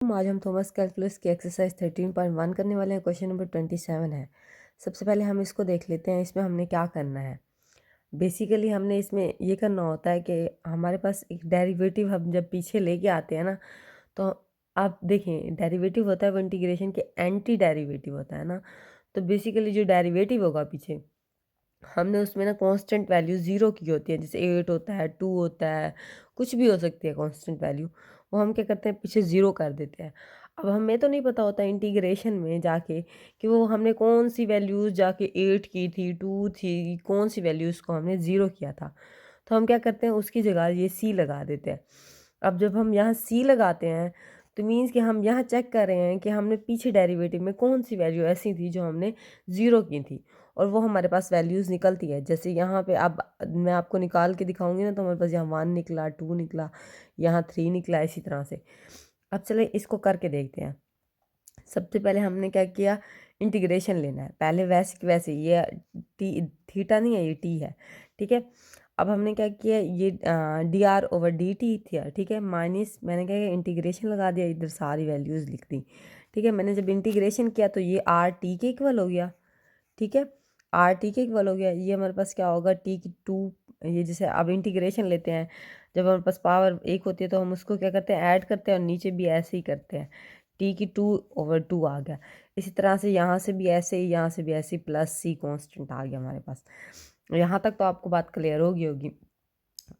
आज हम Thomas calculus की एक्सरसाइज 13.1 करने वाले हैं। क्वेश्चन नंबर 27 है। सबसे पहले हम इसको देख लेते हैं, इसमें हमने क्या करना है। बेसिकली हमने इसमें ये करना होता है कि हमारे पास एक डेरिवेटिव हम जब पीछे लेके आते हैं ना, तो आप देखें डेरिवेटिव होता है वो इंटीग्रेशन के एंटी डेरिवेटिव होता है ना। तो बेसिकली जो डेरिवेटिव होगा पीछे हमने उसमें ना कांस्टेंट वैल्यू ज़ीरो की होती है, जैसे 8 होता है, 2 होता है, कुछ भी हो सकती है कांस्टेंट वैल्यू। वो हम क्या करते हैं, पीछे ज़ीरो कर देते हैं। अब हमें तो नहीं पता होता इंटीग्रेशन में जाके कि वो हमने कौन सी वैल्यूज़ जाके 8 की थी, 2 थी, कौन सी वैल्यूज़ को हमने ज़ीरो किया था। तो हम क्या करते हैं, उसकी जगह ये सी लगा देते हैं। अब जब हम यहाँ सी लगाते हैं तो मीन्स कि हम यहाँ चेक कर रहे हैं कि हमने पीछे डेरिवेटिव में कौन सी वैल्यू ऐसी थी जो हमने ज़ीरो की थी, और वो हमारे पास वैल्यूज़ निकलती है। जैसे यहाँ पे अब मैं आपको निकाल के दिखाऊंगी ना, तो हमारे पास यहाँ 1 निकला, 2 निकला, यहाँ 3 निकला, इसी तरह से। अब चले इसको करके देखते हैं। सबसे पहले हमने क्या किया, इंटीग्रेशन लेना है। पहले वैसे कि वैसे ये टी थीटा नहीं है, ये टी है, ठीक है। अब हमने क्या किया, ये D r over d T थी, ठीक है, माइनस मैंने क्या किया, इंटीग्रेशन लगा दिया, इधर सारी वैल्यूज़ लिख दी, ठीक है। मैंने जब इंटीग्रेशन किया तो ये आर टी के इक्वल हो गया, ठीक है, आर टी के इक्वल हो गया। ये हमारे पास क्या होगा, टी की टू, ये जैसे अब इंटीग्रेशन लेते हैं, जब हमारे पास पावर एक होती है तो हम उसको क्या करते हैं, ऐड करते हैं, और नीचे भी ऐसे ही करते हैं, टी की 2/2 आ गया। इसी तरह से यहाँ से भी ऐसे ही, यहाँ से भी ऐसे ही, प्लस सी कॉन्स्टेंट आ गया हमारे पास। यहाँ तक तो आपको बात क्लियर होगी।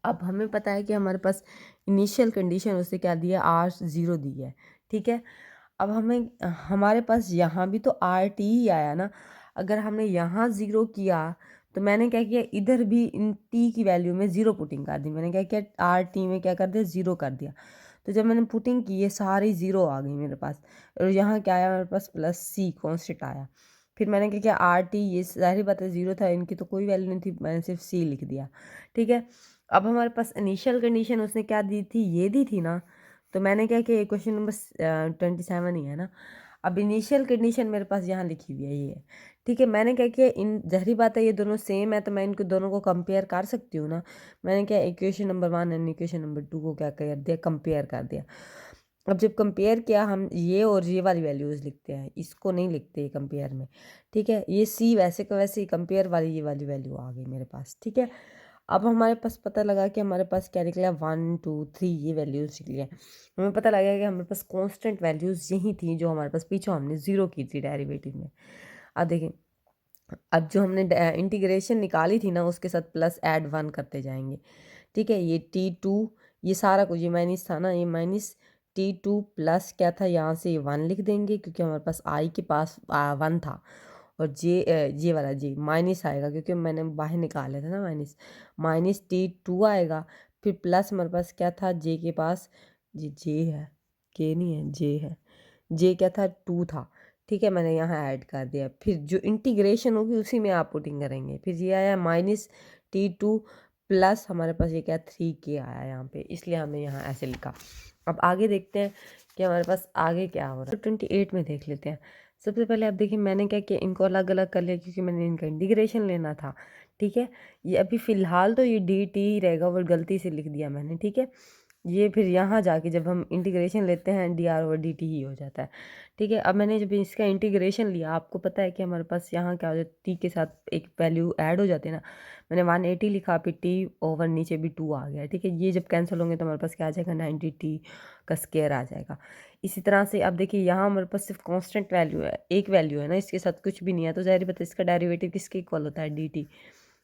अब हमें पता है कि हमारे पास इनिशियल कंडीशन उससे क्या दिया, आर ज़ीरो दी है, ठीक है। अब हमें हमारे पास यहाँ भी तो आर टी ही आया ना। अगर हमने यहाँ ज़ीरो किया तो मैंने क्या किया, इधर भी इन टी की वैल्यू में ज़ीरो पुटिंग कर दी। मैंने क्या किया, आर टी में क्या कर दिया, ज़ीरो कर दिया। तो जब मैंने पुटिंग की ये सारी ज़ीरो आ गई मेरे पास, और यहाँ क्या आया मेरे पास, प्लस सी कॉन्स्टेंट आया। फिर मैंने क्या किया, आर टी, ये सारी बातें ज़ीरो था, इनकी तो कोई वैल्यू नहीं थी, मैंने सिर्फ सी लिख दिया, ठीक है। अब हमारे पास इनिशियल कंडीशन उसने क्या दी थी, ये दी थी ना। तो मैंने क्या किया, क्वेश्चन नंबर 27 ही है ना। अब इनिशियल कंडीशन मेरे पास यहाँ लिखी हुई है, ये है, ठीक है। मैंने क्या किया, इन ज़ाहिर बात है ये दोनों सेम है तो मैं इनको दोनों को कंपेयर कर सकती हूँ ना। मैंने क्या, equation number 1 and equation number 2 को क्या कर दिया, कंपेयर कर दिया। अब जब कंपेयर किया, हम ये और ये वाली वैल्यूज़ लिखते हैं, इसको नहीं लिखते कंपेयर में, ठीक है। ये सी वैसे को वैसे ही, कंपेयर वाली ये वाली वैल्यू आ गई मेरे पास, ठीक है। अब हमारे पास पता लगा कि हमारे पास क्या निकला, 1 2 3 ये वैल्यूज़ निकली है। हमें पता लगा कि हमारे पास कांस्टेंट वैल्यूज़ यही थी जो हमारे पास पीछे हमने ज़ीरो की थी डेरिवेटिव में। अब देखें, अब जो हमने इंटीग्रेशन निकाली थी ना, उसके साथ प्लस ऐड 1 करते जाएंगे, ठीक है। ये T2, ये सारा कुछ, ये माइनस था ना, ये माइनस T2 प्लस क्या था, यहाँ से ये 1 लिख देंगे क्योंकि हमारे पास आई के पास 1 था। और जे वाला जे माइनस आएगा क्योंकि मैंने बाहर निकाले था ना, माइनस माइनस T2 आएगा। फिर प्लस हमारे पास क्या था, जे के पास, जे है, के नहीं है, जे है, जे क्या था, 2 था, ठीक है। मैंने यहाँ ऐड कर दिया, फिर जो इंटीग्रेशन होगी उसी में आप पुटिंग करेंगे। फिर ये आया माइनस T2 प्लस हमारे पास ये क्या, 3 के आया यहाँ पे, इसलिए हमने यहाँ ऐसे लिखा। अब आगे देखते हैं कि हमारे पास आगे क्या हो रहा है। 28 में देख लेते हैं। सबसे पहले आप देखिए मैंने क्या किया, इनको अलग अलग कर लिया क्योंकि मैंने इनका इंटीग्रेशन लेना था, ठीक है। ये अभी फ़िलहाल तो ये डी टी ही रहेगा, वो गलती से लिख दिया मैंने, ठीक है। ये फिर यहाँ जाके जब हम इंटीग्रेशन लेते हैं d r over d t ही हो जाता है, ठीक है। अब मैंने जब इसका इंटीग्रेशन लिया, आपको पता है कि हमारे पास यहाँ क्या हो जाता है, टी के साथ एक वैल्यू ऐड हो जाती है ना। मैंने 180 लिखा, फिर टी ओवर नीचे भी 2 आ गया, ठीक है। ये जब कैंसिल होंगे तो हमारे पास क्या आ जाएगा, 90t का स्क्वायर आ जाएगा। इसी तरह से अब देखिए यहाँ हमारे पास सिर्फ कांस्टेंट वैल्यू है, एक वैल्यू है ना, इसके साथ कुछ भी नहीं है, तो ज़ाहिर बात है इसका डेरिवेटिव किसके इक्वल होता है, डी टी।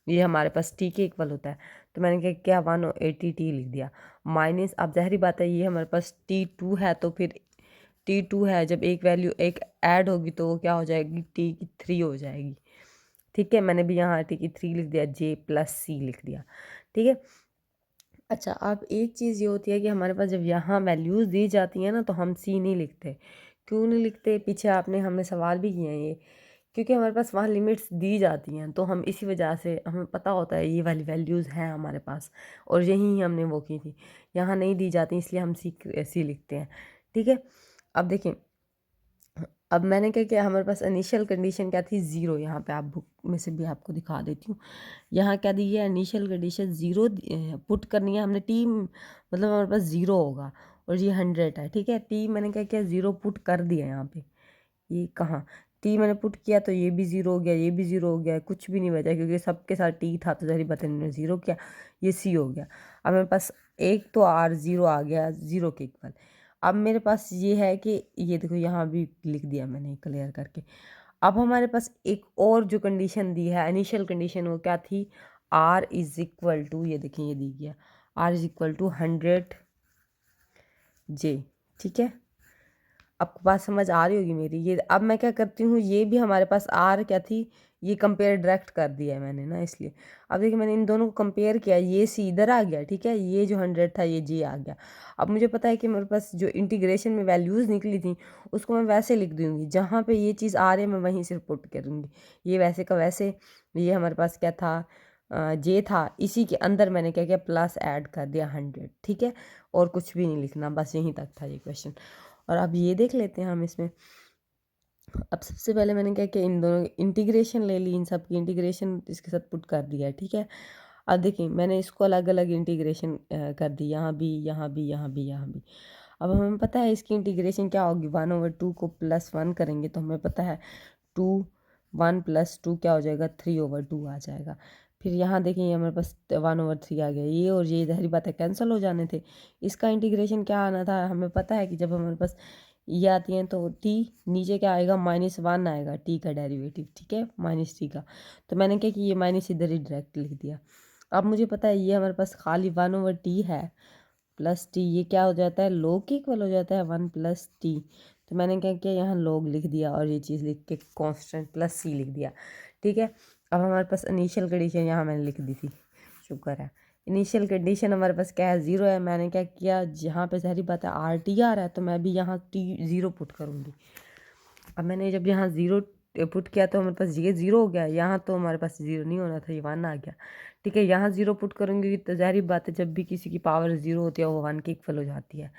ये हमारे पास टी के इक्वल होता है। तो मैंने क्या किया, 180t लिख दिया माइनस। अब ज़ाहिर बात है ये हमारे पास T2 है, तो फिर T2 है, जब एक वैल्यू एक ऐड होगी तो वो क्या हो जाएगी, टी की 3 हो जाएगी, ठीक है। मैंने भी यहाँ टी की 3 लिख दिया, जे प्लस सी लिख दिया, ठीक है। अच्छा, अब एक चीज़ ये होती है कि हमारे पास जब यहाँ वैल्यूज़ दी जाती हैं ना, तो हम सी नहीं लिखते। क्यों नहीं लिखते, पीछे आपने हमने सवाल भी किए हैं ये, क्योंकि हमारे पास वहाँ लिमिट्स दी जाती हैं, तो हम इसी वजह से हमें पता होता है ये वाली वैल्यूज़ हैं हमारे पास, और यही हमने वो की थी। यहाँ नहीं दी जाती इसलिए हम सी लिखते हैं, ठीक है। अब देखें, अब मैंने क्या किया, हमारे पास इनिशियल कंडीशन क्या थी, ज़ीरो। यहाँ पे आप बुक में से भी आपको दिखा देती हूँ। यहाँ क्या दी है, इनिशियल कंडीशन ज़ीरो पुट करनी है हमने, टी मतलब हमारे पास ज़ीरो होगा, और ये 100 है, ठीक है। टी मैंने क्या किया, 0 पुट कर दिया यहाँ पे। ये कहाँ टी मैंने पुट किया तो ये भी 0 हो गया, ये भी 0 हो गया, कुछ भी नहीं बचा क्योंकि सबके साथ टी था, तो जहरी बात है मैंने 0 किया, ये सी हो गया। अब मेरे पास एक तो R0 आ गया 0 के इक्वल। अब मेरे पास ये है कि ये देखो यहाँ भी लिख दिया मैंने क्लियर करके। अब हमारे पास एक और जो कंडीशन दी है, इनिशियल कंडीशन, वो क्या थी, R इज इक्वल टू, ये देखिए ये दी गया, R is equal to 100 J, ठीक है। आपको बात समझ आ रही होगी मेरी। ये अब मैं क्या करती हूँ, ये भी हमारे पास आर क्या थी, ये कंपेयर डायरेक्ट कर दिया है मैंने ना, इसलिए। अब देखिए मैंने इन दोनों को कंपेयर किया, ये सी इधर आ गया, ठीक है, ये जो 100 था ये जी आ गया। अब मुझे पता है कि मेरे पास जो इंटीग्रेशन में वैल्यूज़ निकली थी उसको मैं वैसे लिख दूँगी, जहाँ पे ये चीज़ आ रही है मैं वहीं से पुट करूँगी। ये वैसे का वैसे, ये हमारे पास क्या था, जे था, इसी के अंदर मैंने क्या किया, प्लस ऐड कर दिया 100, ठीक है। और कुछ भी नहीं लिखना, बस यहीं तक था ये क्वेश्चन। और अब ये देख लेते हैं हम इसमें। अब सबसे पहले मैंने क्या किया, इन दोनों इंटीग्रेशन ले ली, इन सब की इंटीग्रेशन इसके साथ पुट कर दिया है, ठीक है। अब देखिए मैंने इसको अलग अलग इंटीग्रेशन कर दी, यहाँ भी, यहाँ भी, यहाँ भी, यहाँ भी। अब हमें पता है इसकी इंटीग्रेशन क्या होगी, 1/2 को +1 करेंगे तो हमें पता है 2, 1 + 2 क्या हो जाएगा, 3/2 आ जाएगा। फिर यहाँ देखिए हमारे पास 1/3 आ गया, ये और ये ज़ाहिर बात है कैंसिल हो जाने थे। इसका इंटीग्रेशन क्या आना था, हमें पता है कि जब हमारे पास ये आती हैं तो टी नीचे क्या आएगा, -1 आएगा, टी का डेरिवेटिव, ठीक है, -t का। तो मैंने क्या कि ये माइनस इधर ही डायरेक्ट लिख दिया। अब मुझे पता है ये हमारे पास खाली 1/t है प्लस टी, ये क्या हो जाता है, log के इक्वल हो जाता है 1 + t। तो मैंने क्या किया, यहाँ log लिख दिया और ये चीज़ लिख के कांस्टेंट प्लस सी लिख दिया, ठीक है। अब हमारे पास इनिशियल कंडीशन यहाँ मैंने लिख दी थी, शुक्र है। इनिशियल कंडीशन हमारे पास क्या है, 0 है। मैंने क्या किया, जहाँ पे सारी बात है RT आ रहा है तो मैं भी यहाँ T0 पुट करूँगी। अब मैंने जब यहाँ 0 पुट किया तो हमारे पास ये 0 हो गया, यहाँ तो हमारे पास 0 नहीं होना था, ये 1 आ गया, ठीक है। यहाँ 0 पुट करूँगी तो ज़ाहिर बात है जब भी किसी की पावर 0 होती है वो 1 के इक्वल हो जाती है।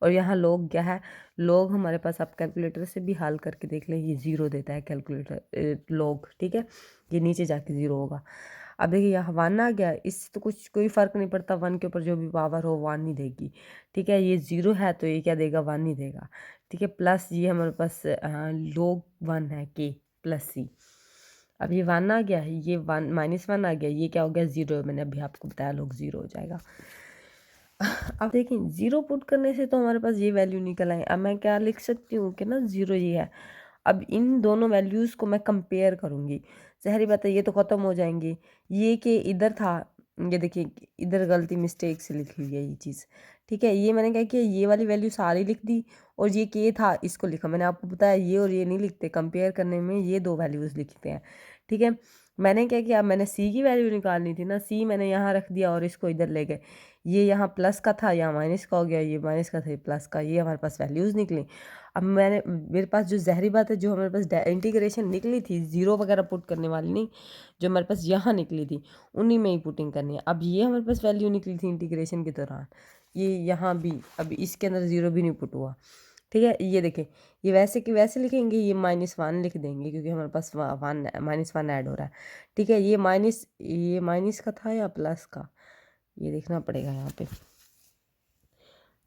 और यहाँ लोग क्या है, लोग हमारे पास, आप कैलकुलेटर से भी हल करके देख लें, ये 0 देता है कैलकुलेटर, लोग, ठीक है, ये नीचे जाके 0 होगा। अब देखिए यहाँ 1 आ गया, इससे तो कुछ कोई फ़र्क नहीं पड़ता, 1 के ऊपर जो भी पावर हो 1 ही देगी, ठीक है। ये 0 है तो ये क्या देगा, 1 ही देगा, ठीक है। प्लस ये हमारे पास log 1 है, के प्लस सी। अब ये 1 आ गया, ये 1 -1 आ गया, ये क्या हो गया, 0, मैंने अभी आपको बताया log 0 हो जाएगा। अब देखिए 0 पुट करने से तो हमारे पास ये वैल्यू निकल आए। अब मैं क्या लिख सकती हूँ कि ना 0 ये है। अब इन दोनों वैल्यूज़ को मैं कंपेयर करूँगी, ज़ाहिर बात है ये तो ख़त्म हो जाएंगे। ये कि इधर था, ये देखिए इधर गलती मिस्टेक से लिख ली है ये चीज़, ठीक है। ये मैंने क्या किया, ये वाली वैल्यू सारी लिख दी और ये के था इसको लिखा। मैंने आपको बताया ये और ये नहीं लिखते, कंपेयर करने में ये 2 वैल्यूज़ लिखते हैं, ठीक है। मैंने क्या किया, मैंने सी की वैल्यू निकालनी थी ना, सी मैंने यहाँ रख दिया और इसको इधर ले गए। ये यहाँ प्लस का था, यहाँ माइनस का हो गया, ये माइनस का था, प्लस का, ये हमारे पास वैल्यूज़ निकली। अब मेरे पास जो ज़हरी बात है, जो हमारे पास इंटीग्रेशन निकली थी 0 वगैरह पुट करने वाली नहीं, जो हमारे पास यहाँ निकली थी उन्हीं में ही पुटिंग करनी है। अब ये हमारे पास वैल्यू निकली थी इंटीग्रेशन के दौरान, ये यहाँ भी, अब इसके अंदर 0 भी नहीं पुट हुआ, ठीक है। ये देखें, ये वैसे कि वैसे लिखेंगे, ये -1 लिख देंगे क्योंकि हमारे पास -1 ऐड हो रहा है, ठीक है। ये माइनस का था या प्लस का, ये देखना पड़ेगा यहाँ पे।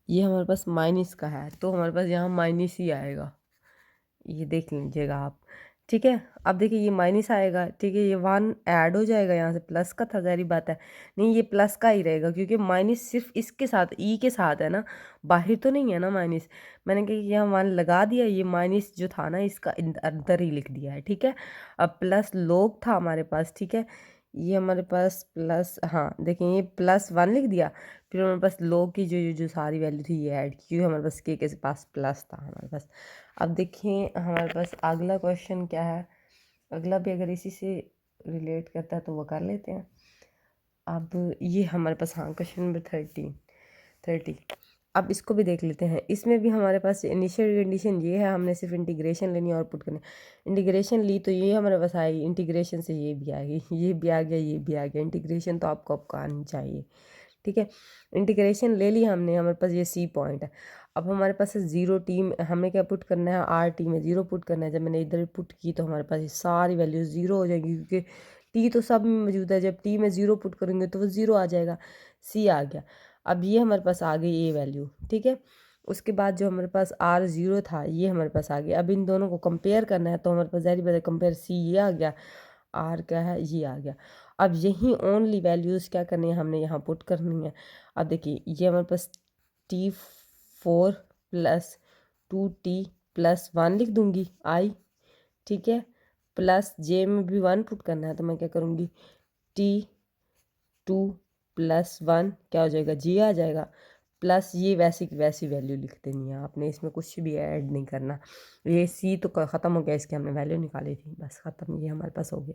ये हमारे पास माइनस का है तो हमारे पास यहाँ माइनस ही आएगा, ये देख लीजिएगा आप, ठीक है। अब देखिए ये माइनस आएगा, ठीक है, ये 1 ऐड हो जाएगा, यहाँ से प्लस का था, ज़ाहिर बात है नहीं, ये प्लस का ही रहेगा क्योंकि माइनस सिर्फ इसके साथ, ई के साथ है ना, बाहर तो नहीं है ना माइनस। मैंने कहा यहाँ 1 लगा दिया, ये माइनस जो था ना इसका अंदर ही लिख दिया है, ठीक है। अब प्लस लोग था हमारे पास, ठीक है, ये हमारे पास प्लस, हाँ देखिए ये +1 लिख दिया। फिर हमारे पास लोग की जो सारी वैल्यू थी ये ऐड की, क्योंकि हमारे पास के पास प्लस था हमारे पास। अब देखिए हमारे पास अगला क्वेश्चन क्या है, अगला भी अगर इसी से रिलेट करता है तो वो कर लेते हैं। अब ये हमारे पास, हाँ, क्वेश्चन नंबर 30। अब इसको भी देख लेते हैं। इसमें भी हमारे पास इनिशियल कंडीशन ये है, हमने सिर्फ इंटीग्रेशन लेनी है और पुट करनी। इंटीग्रेशन ली तो ये हमारे पास आई, इंटीग्रेशन से ये भी आ गई, ये भी आ गया, ये भी आ गया। इंटीग्रेशन तो आपको आनी चाहिए, ठीक है। इंटीग्रेशन ले ली हमने, हमारे पास ये सी पॉइंट है। अब हमारे पास 0 टी में हमें क्या पुट करना है, RT में 0 पुट करना है। जब मैंने इधर पुट की तो हमारे पास ये सारी वैल्यू 0 हो जाएगी क्योंकि टी तो सब में मौजूद है। जब टी में 0 पुट करेंगे तो वो 0 आ जाएगा, सी आ गया। अब ये हमारे पास आ गई ये वैल्यू, ठीक है। उसके बाद जो हमारे पास R0 था ये हमारे पास आ गया। अब इन दोनों को कंपेयर करना है तो हमारे पास ज़ाहिर बात है कंपेयर C ये आ गया, R क्या है ये आ गया। अब यही ओनली वैल्यूज़ क्या करनी है, हमने यहाँ पुट करनी है। अब देखिए ये हमारे पास T4 + 2T + 1 लिख दूँगी I, ठीक है, प्लस J में भी 1 पुट करना है तो मैं क्या करूँगी T2 + 1 क्या हो जाएगा J आ जाएगा, प्लस ये वैसी की वैसी वैल्यू लिख देनी है आपने, इसमें कुछ भी ऐड नहीं करना। ये C तो ख़त्म हो गया, इसकी हमने वैल्यू निकाली थी, बस ख़त्म, ये हमारे पास हो गया।